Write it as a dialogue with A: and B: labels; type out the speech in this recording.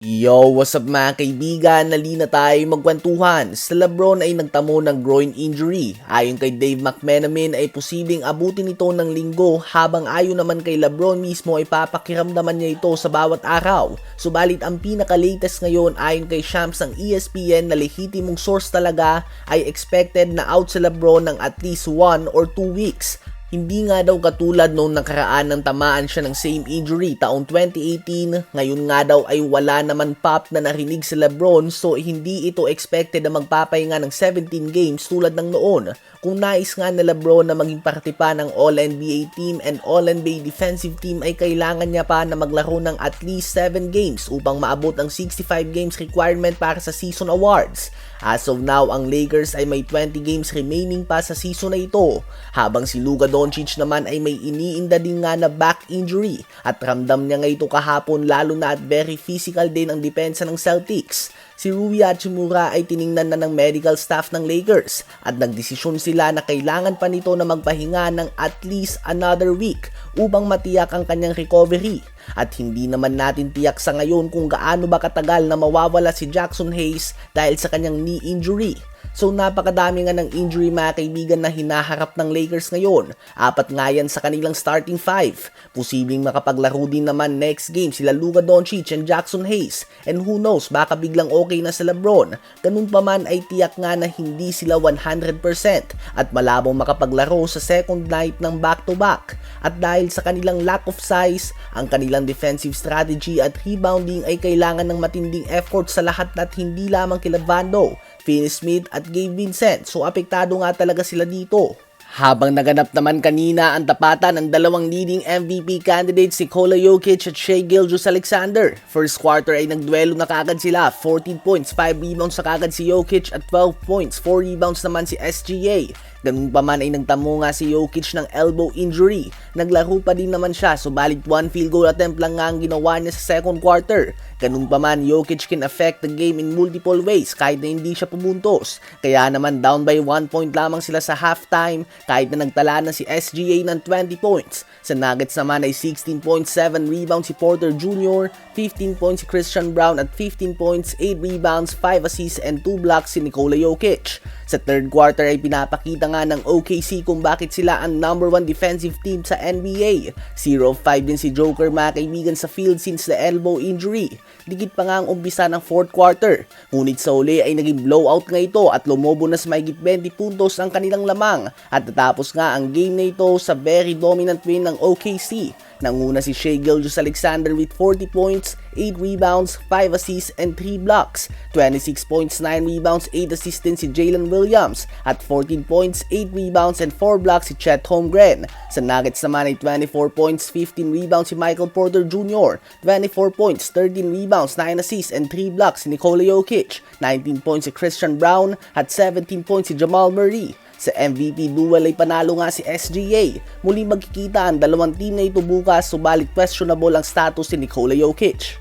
A: Yo, what's up mga kaibigan? Nali na tayo magkwentuhan. Si LeBron ay nagtamo ng groin injury. Ayon kay Dave McMenamin ay posibleng abutin ito ng linggo habang ayon naman kay LeBron mismo ay papakiramdaman niya ito sa bawat araw. Subalit ang pinaka-latest ngayon ayon kay Shams ng ESPN na lehitimong source talaga ay expected na out si LeBron ng at least 1 or 2 weeks. Hindi nga daw katulad noong nakaraan ng tamaan siya ng same injury taong 2018, ngayon nga daw ay wala naman pop na narinig si LeBron so hindi ito expected na magpapahinga ng 17 games tulad ng noon. Kung nais nga ni LeBron na maging parte pa ng All-NBA team and All-NBA defensive team ay kailangan niya pa na maglaro ng at least 7 games upang maabot ang 65 games requirement para sa season awards. As of now, ang Lakers ay may 20 games remaining pa sa season na ito, habang si Luka Doncic naman ay may iniinda din nga na back injury at ramdam niya nga ito kahapon lalo na at very physical din ang depensa ng Celtics. Si Rui Hachimura ay tiningnan na ng medical staff ng Lakers at nagdesisyon sila na kailangan pa nito na magpahinga ng at least another week upang matiyak ang kanyang recovery. At hindi naman natin tiyak sa ngayon kung gaano ba katagal na mawawala si Jackson Hayes dahil sa kanyang knee injury. So napakadami nga ng injury mga kaibigan na hinaharap ng Lakers ngayon. 4 nga yan sa kanilang starting 5. Posibleng makapaglaro din naman next game sila Luka Doncic and Jackson Hayes. And who knows, baka biglang okay na si LeBron. Ganun pa man ay tiyak nga na hindi sila 100% at malabong makapaglaro sa second night ng back-to-back. At dahil sa kanilang lack of size, ang kanilang defensive strategy at rebounding ay kailangan ng matinding effort sa lahat at hindi lamang kila Vando, Finney Smith at Gabe Vincent, so apektado nga talaga sila dito. Habang naganap naman kanina ang tapatan ng dalawang leading MVP candidates si Nikola Jokic at Shai Gilgeous-Alexander. First quarter ay nagduelo na kagad sila, 14 points, 5 rebounds na kagad si Jokic at 12 points, 4 rebounds naman si SGA. Ganun pa man ay nagtamo nga si Jokic ng elbow injury. Naglaro pa din naman siya, subalit 1 field goal attempt lang nga ang ginawa niya sa second quarter. Ganun pa man, Jokic can affect the game in multiple ways kahit na hindi siya pumuntos. Kaya naman down by 1 point lamang sila sa halftime kahit na nagtala na si SGA ng 20 points. Sa Nuggets naman ay 16.7 rebounds si Porter Jr., 15 points si Christian Brown at 15 points, 8 rebounds, 5 assists and 2 blocks si Nikola Jokic. Sa third quarter ay pinapakita nga ng OKC kung bakit sila ang number 1 defensive team sa NBA. 0 of 5 din si Joker mga kaibigan sa field since the elbow injury. Dikit pa nga ang umpisa ng fourth quarter. Ngunit sa uli ay naging blowout nga ito at lumobo na sa mahigit 20 puntos ang kanilang lamang. At natapos nga ang game na ito sa very dominant win ng OKC. Nanguna si Shai Gilgeous-Alexander with 40 points, 8 rebounds, 5 assists, and 3 blocks. 26 points, 9 rebounds, 8 assists din si Jalen Williams. At 14 points, 8 rebounds, and 4 blocks si Chet Holmgren. Sa Nuggets naman ay 24 points, 15 rebounds si Michael Porter Jr., 24 points, 13 rebounds, 9 assists, and 3 blocks si Nikola Jokic, 19 points si Christian Brown, at 17 points si Jamal Murray. Sa MVP duel ay panalo nga si SGA. Muli magkikita ang dalawang team na ito bukas, subalit questionable ang status ni Nikola Jokic.